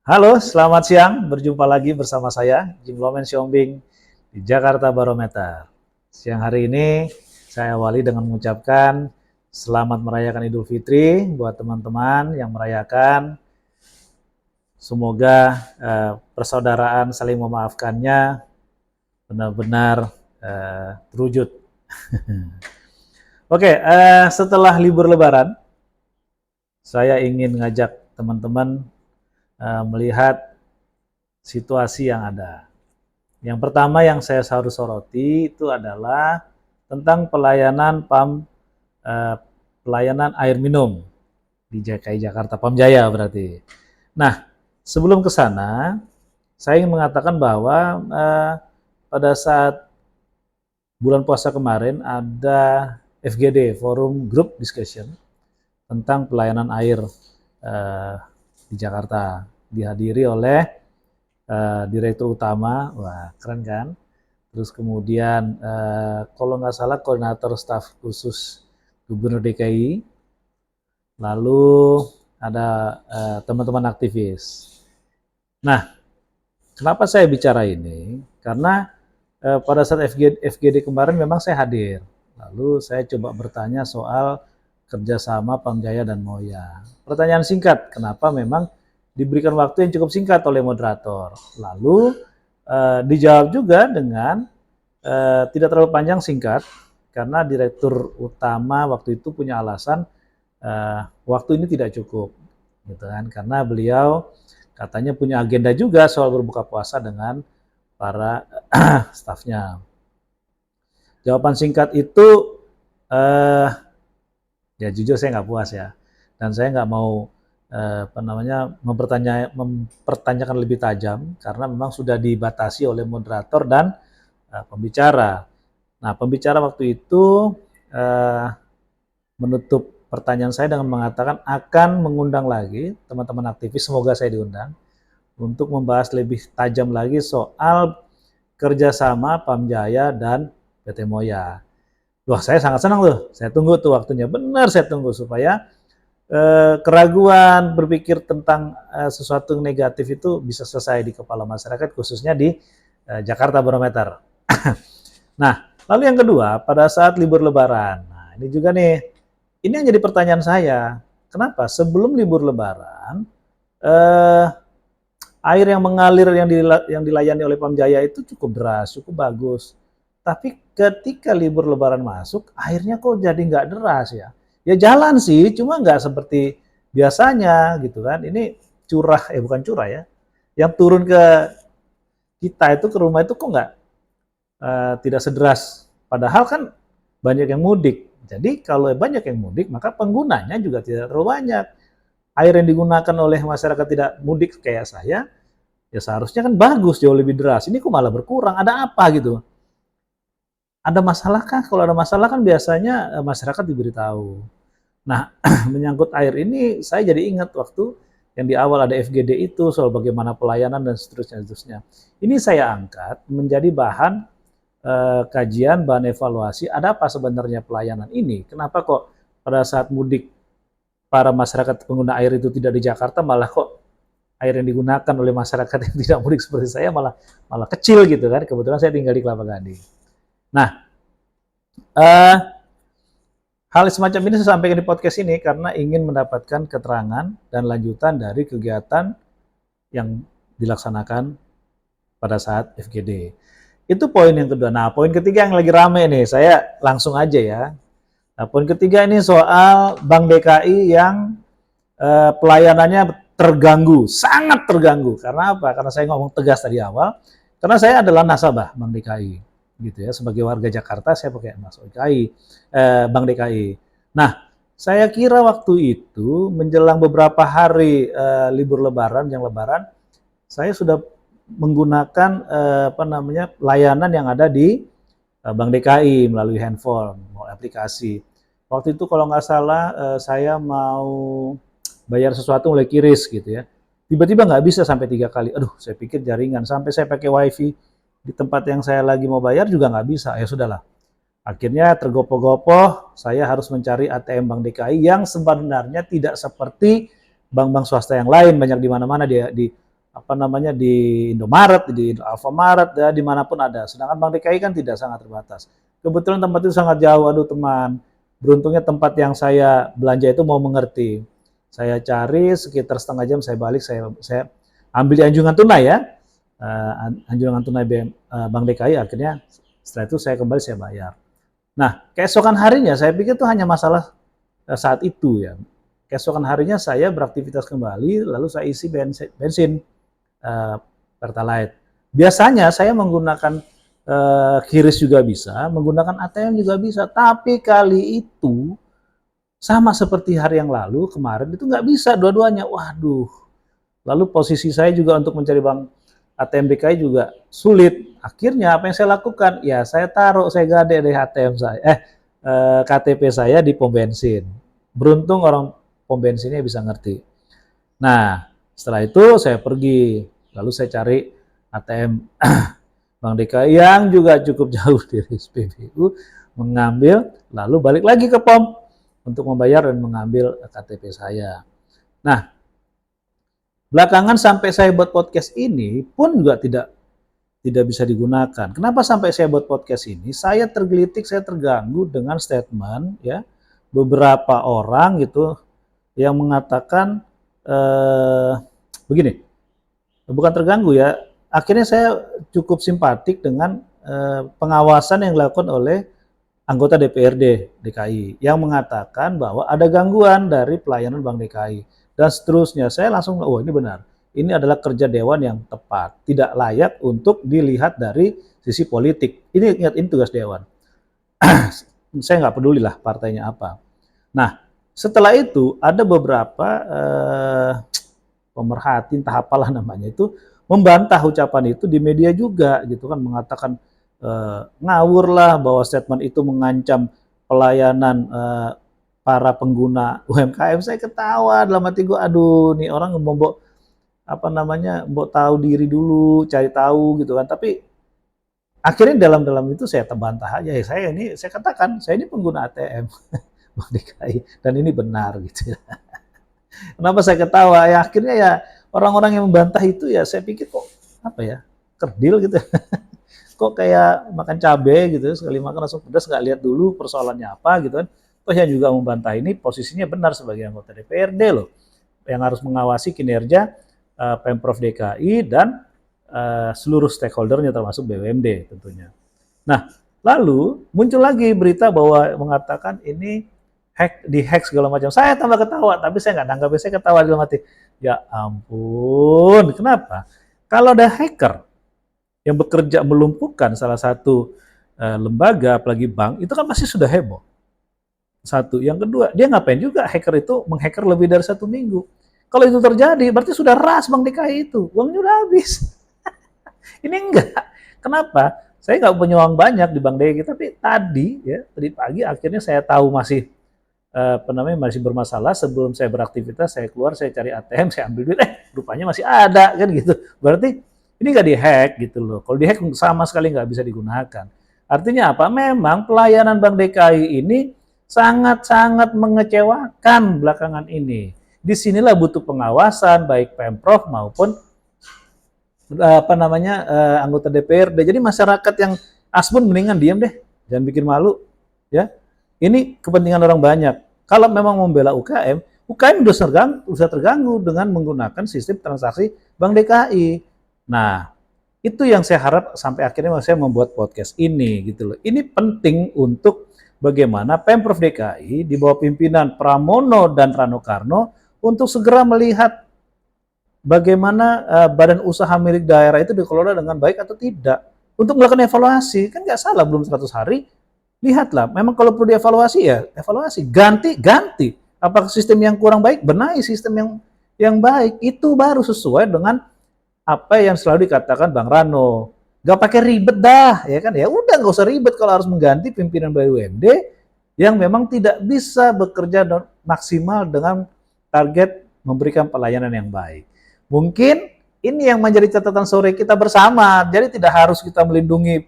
Halo, selamat siang. Berjumpa lagi bersama saya, Jim Lomen Siombing di Jakarta Barometer. Siang hari ini saya awali dengan mengucapkan selamat merayakan Idul Fitri buat teman-teman yang merayakan. Semoga persaudaraan saling memaafkannya benar-benar terwujud. Oke, setelah libur Lebaran, saya ingin ngajak teman-teman melihat situasi yang ada. Yang pertama yang saya harus soroti itu adalah tentang pelayanan pelayanan air minum di DKI Jakarta, Pamjaya berarti. Nah, sebelum ke sana, saya ingin mengatakan bahwa pada saat bulan puasa kemarin ada FGD, Forum Group Discussion, tentang pelayanan air di Jakarta. Dihadiri oleh Direktur Utama, wah keren kan? Terus kemudian kalau nggak salah Koordinator Staf Khusus Gubernur DKI, lalu ada teman-teman aktivis. Nah, kenapa saya bicara ini? Karena pada saat FGD kemarin memang saya hadir. Lalu saya coba bertanya soal kerjasama Pamjaya dan Moya. Pertanyaan singkat, kenapa memang diberikan waktu yang cukup singkat oleh moderator. Lalu dijawab juga dengan tidak terlalu panjang, singkat, karena Direktur Utama waktu itu punya alasan waktu ini tidak cukup, gitu kan? Karena beliau katanya punya agenda juga soal berbuka puasa dengan para stafnya. Jawaban singkat itu ya jujur saya nggak puas ya, dan saya nggak mau mempertanyakan lebih tajam karena memang sudah dibatasi oleh moderator dan pembicara. Nah, pembicara waktu itu menutup pertanyaan saya dengan mengatakan akan mengundang lagi teman-teman aktivis, semoga saya diundang, untuk membahas lebih tajam lagi soal kerjasama Pamjaya dan PT Moya. Wah, saya sangat senang tuh. Saya tunggu tuh waktunya. Benar saya tunggu supaya keraguan berpikir tentang sesuatu yang negatif itu bisa selesai di kepala masyarakat, khususnya di Jakarta Barometer. Nah, lalu yang kedua, pada saat libur Lebaran. Nah, ini juga nih, ini yang jadi pertanyaan saya. Kenapa? Sebelum libur Lebaran, air yang mengalir yang dilayani oleh Pamjaya itu cukup deras, cukup bagus. Tapi ketika libur Lebaran masuk, airnya kok jadi nggak deras ya? Ya jalan sih, cuma nggak seperti biasanya gitu kan. Ini curah, bukan curah ya. Yang turun ke kita itu, ke rumah itu kok nggak tidak sederas. Padahal kan banyak yang mudik. Jadi kalau banyak yang mudik, maka penggunanya juga tidak terlalu banyak. Air yang digunakan oleh masyarakat tidak mudik kayak saya, ya seharusnya kan bagus, jauh lebih deras. Ini kok malah berkurang, ada apa gitu? Ada masalah kah? Kalau ada masalah kan biasanya masyarakat diberitahu. Nah, menyangkut air ini, saya jadi ingat waktu yang di awal ada FGD itu, soal bagaimana pelayanan dan seterusnya. Ini saya angkat menjadi bahan kajian, bahan evaluasi, ada apa sebenarnya pelayanan ini? Kenapa kok pada saat mudik para masyarakat pengguna air itu tidak di Jakarta, malah kok air yang digunakan oleh masyarakat yang tidak mudik seperti saya malah kecil gitu kan? Kebetulan saya tinggal di Kelapa Gading. Nah, hal semacam ini saya sampaikan di podcast ini karena ingin mendapatkan keterangan dan lanjutan dari kegiatan yang dilaksanakan pada saat FGD. Itu poin yang kedua. Nah, poin ketiga yang lagi rame nih, saya langsung aja ya. Nah, poin ketiga ini soal Bank DKI yang pelayanannya terganggu, sangat terganggu. Karena apa? Karena saya ngomong tegas tadi awal, karena saya adalah nasabah Bank DKI, gitu ya. Sebagai warga Jakarta, saya pakai masuk DKI, Bank DKI. Nah, saya kira waktu itu menjelang beberapa hari libur Lebaran, saya sudah menggunakan layanan yang ada di Bank DKI melalui handphone, melalui aplikasi. Waktu itu kalau nggak salah saya mau bayar sesuatu mulai QRIS gitu ya. Tiba-tiba nggak bisa sampai 3 kali. Aduh, saya pikir jaringan. Sampai saya pakai WiFi di tempat yang saya lagi mau bayar juga nggak bisa. Ya sudahlah. Akhirnya tergopoh-gopoh, saya harus mencari ATM Bank DKI yang sebenarnya tidak seperti bank-bank swasta yang lain, banyak di mana-mana di di Indomaret, di Alfamaret, ya, dimanapun ada. Sedangkan Bank DKI kan tidak, sangat terbatas. Kebetulan tempat itu sangat jauh, aduh teman. Beruntungnya tempat yang saya belanja itu mau mengerti. Saya cari sekitar setengah jam, saya balik, saya ambil di anjungan tunai ya. Anjungan tunai Bank DKI, akhirnya setelah itu saya kembali, saya bayar. Nah, keesokan harinya saya pikir itu hanya masalah saat itu ya. Keesokan harinya saya beraktivitas kembali, lalu saya isi bensin Pertalite. Biasanya saya menggunakan QRIS juga bisa, menggunakan ATM juga bisa, tapi kali itu sama seperti hari yang lalu, kemarin itu nggak bisa dua-duanya. Waduh. Lalu posisi saya juga untuk mencari bank ATM DKI juga sulit. Akhirnya apa yang saya lakukan? Ya saya gade deh ATM saya, KTP saya di pom bensin. Beruntung orang pom bensinnya bisa ngerti. Nah, setelah itu saya pergi, lalu saya cari ATM Bank DKI yang juga cukup jauh dari SPBU, mengambil, lalu balik lagi ke pom untuk membayar dan mengambil KTP saya. Nah, belakangan sampai saya buat podcast ini pun juga tidak bisa digunakan. Kenapa sampai saya buat podcast ini? Saya tergelitik, saya terganggu dengan statement ya beberapa orang gitu yang mengatakan begini, bukan terganggu ya. Akhirnya saya cukup simpatik dengan pengawasan yang dilakukan oleh anggota DPRD DKI yang mengatakan bahwa ada gangguan dari pelayanan Bank DKI dan seterusnya. Saya langsung, oh ini benar. Ini adalah kerja dewan yang tepat, tidak layak untuk dilihat dari sisi politik. Ini ingat, ini tugas dewan. Saya nggak peduli lah partainya apa. Nah, setelah itu ada beberapa pemerhati, entah apalah namanya itu, membantah ucapan itu di media juga, gitu kan, mengatakan ngawur lah bahwa statement itu mengancam pelayanan para pengguna UMKM. Saya ketawa dalam hati gue, aduh, nih orang mbok tahu diri dulu, cari tahu gitu kan. Tapi akhirnya dalam itu saya terbantah aja. Saya katakan, saya ini pengguna ATM Bank DKI dan ini benar gitu ya. Kenapa saya ketawa? Ya akhirnya ya orang-orang yang membantah itu ya saya pikir kok kerdil gitu. Kok kayak makan cabai gitu, sekali makan langsung pedas, nggak lihat dulu persoalannya apa gitu kan. Toh yang juga membantah ini posisinya benar sebagai anggota DPRD loh, yang harus mengawasi kinerja Pemprov DKI dan seluruh stakeholdernya termasuk BUMD tentunya. Nah, lalu muncul lagi berita bahwa mengatakan ini dihack segala macam. Saya tambah ketawa, tapi saya nggak nanggapi, saya ketawa dalam hati. Ya ampun, kenapa? Kalau ada hacker yang bekerja melumpuhkan salah satu lembaga, apalagi bank, itu kan pasti sudah heboh. Satu. Yang kedua, dia ngapain juga hacker itu menghacker lebih dari 1 minggu. Kalau itu terjadi, berarti sudah ras Bank DKI itu. Uangnya udah habis. Ini enggak. Kenapa? Saya nggak punya uang banyak di Bank DKI, tapi tadi pagi akhirnya saya tahu masih masih bermasalah. Sebelum saya beraktivitas, saya keluar, saya cari ATM, saya ambil duit, rupanya masih ada kan gitu. Berarti ini nggak dihack gitu loh. Kalau dihack sama sekali nggak bisa digunakan. Artinya apa? Memang pelayanan Bank DKI ini sangat-sangat mengecewakan belakangan ini. Disinilah butuh pengawasan baik Pemprov maupun anggota DPRD. Jadi masyarakat yang asbun mendingan diam deh, jangan bikin malu ya. Ini kepentingan orang banyak. Kalau memang membela UKM sudah terganggu dengan menggunakan sistem transaksi Bank DKI. Nah, itu yang saya harap sampai akhirnya saya membuat podcast ini gitu loh. Ini penting untuk bagaimana Pemprov DKI di bawah pimpinan Pramono dan Rano Karno untuk segera melihat bagaimana badan usaha milik daerah itu dikelola dengan baik atau tidak. Untuk melakukan evaluasi, kan nggak salah belum 100 hari. Lihatlah, memang kalau perlu dievaluasi ya evaluasi, ganti. Apakah sistem yang kurang baik, benahi sistem yang baik. Itu baru sesuai dengan apa yang selalu dikatakan Bang Rano. Gak pakai ribet dah, ya kan? Ya udah nggak usah ribet kalau harus mengganti pimpinan BUMD yang memang tidak bisa bekerja maksimal dengan target memberikan pelayanan yang baik. Mungkin ini yang menjadi catatan sore kita bersama. Jadi tidak harus kita melindungi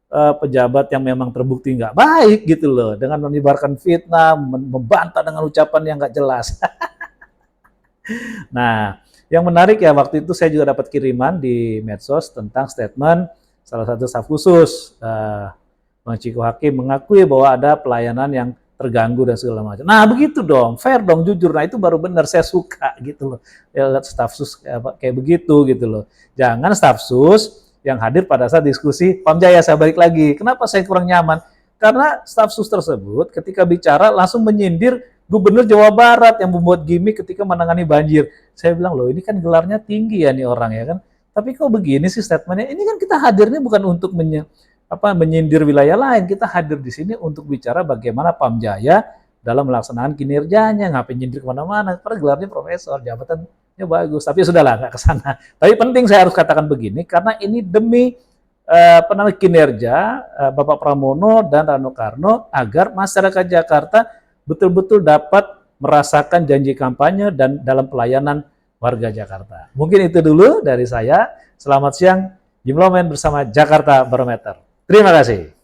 pejabat yang memang terbukti nggak baik gitu loh, dengan menyebarkan fitnah, membantah dengan ucapan yang nggak jelas. Nah, Yang menarik ya, waktu itu saya juga dapat kiriman di medsos tentang statement salah satu staf khusus, Bang Ciko Hakim mengakui bahwa ada pelayanan yang terganggu dan segala macam. Nah begitu dong, fair dong, jujur. Nah itu baru benar, saya suka gitu loh. Ya lihat staf sus kayak begitu gitu loh. Jangan staf sus yang hadir pada saat diskusi Pamjaya, saya balik lagi. Kenapa saya kurang nyaman? Karena staf sus tersebut ketika bicara langsung menyindir Gubernur Jawa Barat yang membuat gimmick ketika menangani banjir. Saya bilang, loh ini kan gelarnya tinggi ya nih orang ya kan. Tapi kok begini sih statementnya? Ini kan kita hadirnya bukan untuk menyindir wilayah lain. Kita hadir di sini untuk bicara bagaimana Pamjaya dalam melaksanakan kinerjanya, ngapain nyindir kemana-mana. Karena gelarnya profesor, jabatannya bagus. Tapi sudahlah, nggak ke sana. Tapi penting saya harus katakan begini, karena ini demi kinerja Bapak Pramono dan Rano Karno agar masyarakat Jakarta betul-betul dapat merasakan janji kampanye dan dalam pelayanan warga Jakarta. Mungkin itu dulu dari saya. Selamat siang, Jim Lomen bersama Jakarta Barometer. Terima kasih.